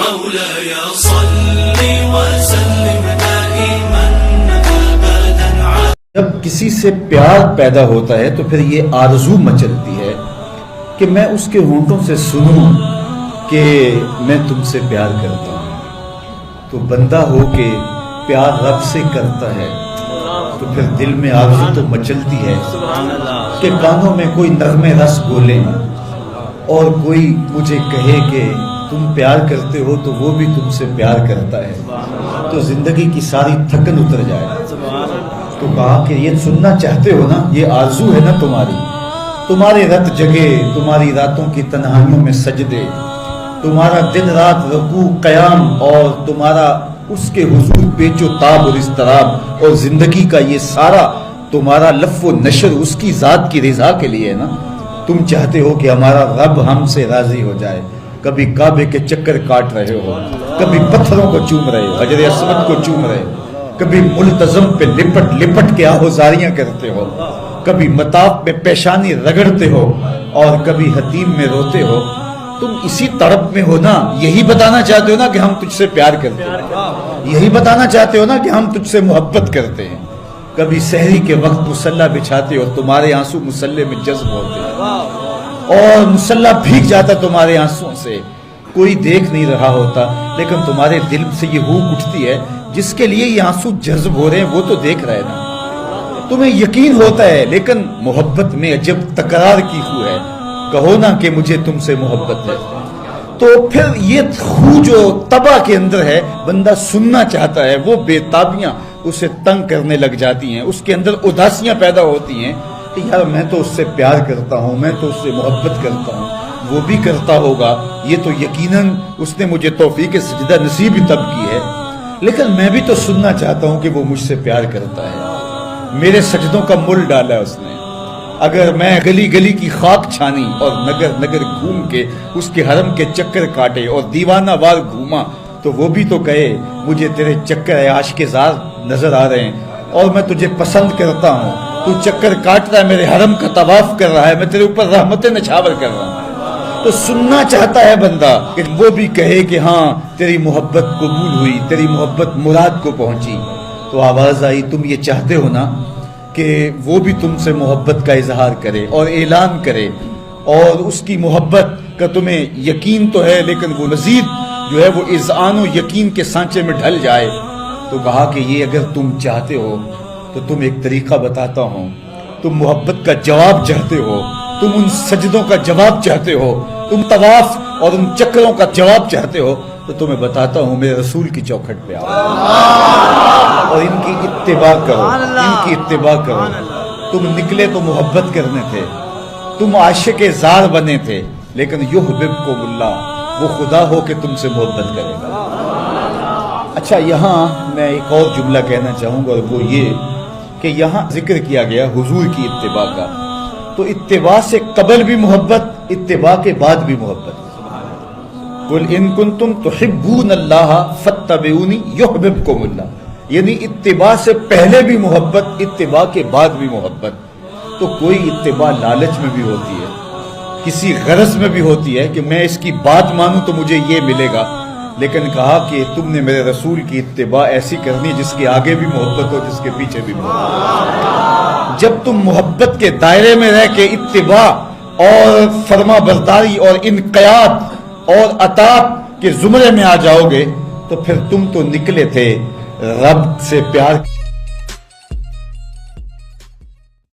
مولاي صل وسلم دائما ابدا على. جب کسی سے پیار پیدا ہوتا ہے تو پھر یہ آرزو مچلتی ہے کہ میں اس کے ہونٹوں سے سنوں کہ میں تم سے پیار کرتا ہوں. تو بندہ ہو کے پیار رب سے کرتا ہے تو پھر دل میں آرزو تو مچلتی ہے کہ کانوں میں کوئی نغمے رس بولے اور کوئی مجھے کہے کہ تم پیار کرتے ہو تو وہ بھی تم سے پیار کرتا ہے، تو زندگی کی ساری تھکن اتر جائے. تو کہا کہ یہ سننا چاہتے ہو نا، یہ آرزو ہے نا تمہاری، تمہارے رت جگے، تمہاری راتوں کی تنہائیوں میں سجدے، تمہارا دن رات رکوع قیام، اور تمہارا اس کے حضور پیچ و تاب اور اضطراب، اور زندگی کا یہ سارا تمہارا لف و نشر اس کی ذات کی رضا کے لیے ہے نا. تم چاہتے ہو کہ ہمارا رب ہم سے راضی ہو جائے. کبھی کعبے کے چکر کاٹ رہے ہو، کبھی پتھروں کو چوم رہے ہو، حجر اسود کو چوم رہے ہو، کبھی ملتزم پہ لپٹ لپٹ کے آہوزاریاں کرتے ہو، کبھی مطاف میں پیشانی رگڑتے ہو، اور کبھی حتیم میں روتے ہو. تم اسی تڑپ میں ہو نا. یہی بتانا چاہتے ہو نا کہ ہم تجھ سے پیار کرتے ہیں، یہی بتانا چاہتے ہو نا کہ ہم تجھ سے محبت کرتے ہیں. کبھی سحری کے وقت مصلی بچھاتے ہو، تمہارے آنسو مصلی میں جذب ہوتے ہیں اور مصلی بھیگ جاتا تمہارے آنسو سے. کوئی دیکھ نہیں رہا ہوتا لیکن تمہارے دل سے یہ ہوک اٹھتی ہے جس کے لیے یہ آنسو جذب ہو رہے ہیں وہ تو دیکھ رہے نا. تمہیں یقین ہوتا ہے لیکن محبت میں عجب تکرار کی خو ہے. کہو نا کہ مجھے تم سے محبت ہے. تو پھر یہ خو جو طبع کے اندر ہے بندہ سننا چاہتا ہے، وہ بے تابیاں اسے تنگ کرنے لگ جاتی ہیں، اس کے اندر اداسیاں پیدا ہوتی ہیں کہ یار میں تو اس سے پیار کرتا ہوں، میں تو اس سے محبت کرتا ہوں، وہ بھی کرتا ہوگا، یہ تو یقیناً اس نے مجھے توفیق سجدہ نصیب تب کی ہے، لیکن میں بھی تو سننا چاہتا ہوں کہ وہ مجھ سے پیار کرتا ہے. میرے سجدوں کا مل ڈالا اس نے. اگر میں گلی گلی کی خاک چھانی اور نگر نگر گھوم کے اس کے حرم کے چکر کاٹے اور دیوانہ وار گھوما تو وہ بھی تو کہے مجھے تیرے چکر عاشق زار نظر آ رہے ہیں اور میں تجھے پسند کرتا ہوں، تو چکر کاٹ رہا ہے، میرے حرم کا طواف کر رہا ہے، میں تیرے اوپر رحمتیں نچھاور کر رہا ہوں. تو سننا چاہتا ہے بندہ کہ وہ بھی کہے کہ ہاں تیری محبت قبول ہوئی، تیری محبت مراد کو پہنچی. تو آواز آئی تم یہ چاہتے ہو نا کہ وہ بھی تم سے محبت کا اظہار کرے اور اعلان کرے، اور اس کی محبت کا تمہیں یقین تو ہے لیکن وہ مزید جو ہے وہ اذعان و یقین کے سانچے میں ڈھل جائے. تو کہا کہ یہ اگر تم چاہتے ہو تو تم ایک طریقہ بتاتا ہوں. تم محبت کا جواب چاہتے ہو، تم ان سجدوں کا جواب چاہتے ہو، تم طواف اور ان چکروں کا جواب چاہتے ہو، تو تمہیں بتاتا ہوں میرے رسول کی چوکھٹ پہ آؤ اور ان کی اتباع کرو، ان کی اتباع کرو. تم نکلے تو محبت کرنے تھے، تم عاشق زار بنے تھے، لیکن یحببکم اللہ، وہ خدا ہو کہ تم سے محبت کرے گا. اچھا یہاں میں ایک اور جملہ کہنا چاہوں گا، اور وہ یہ کہ یہاں ذکر کیا گیا حضور کی اتباع کا. تو اتباع سے قبل بھی محبت، اتباع کے بعد بھی محبت. قل ان کنتم تحبون اللہ فاتبعونی یحببکم اللہ، یعنی اتباع سے پہلے بھی محبت، اتباع کے بعد بھی محبت. تو کوئی اتباع لالچ میں بھی ہوتی ہے، کسی غرض میں بھی ہوتی ہے کہ میں اس کی بات مانوں تو مجھے یہ ملے گا، لیکن کہا کہ تم نے میرے رسول کی اتباع ایسی کرنی جس کے آگے بھی محبت ہو، جس کے پیچھے بھی محبت. جب تم محبت کے دائرے میں رہ کے اتباع اور فرما برداری اور انقیاد اور اطاعت کے زمرے میں آ جاؤ گے تو پھر تم تو نکلے تھے رب سے پیار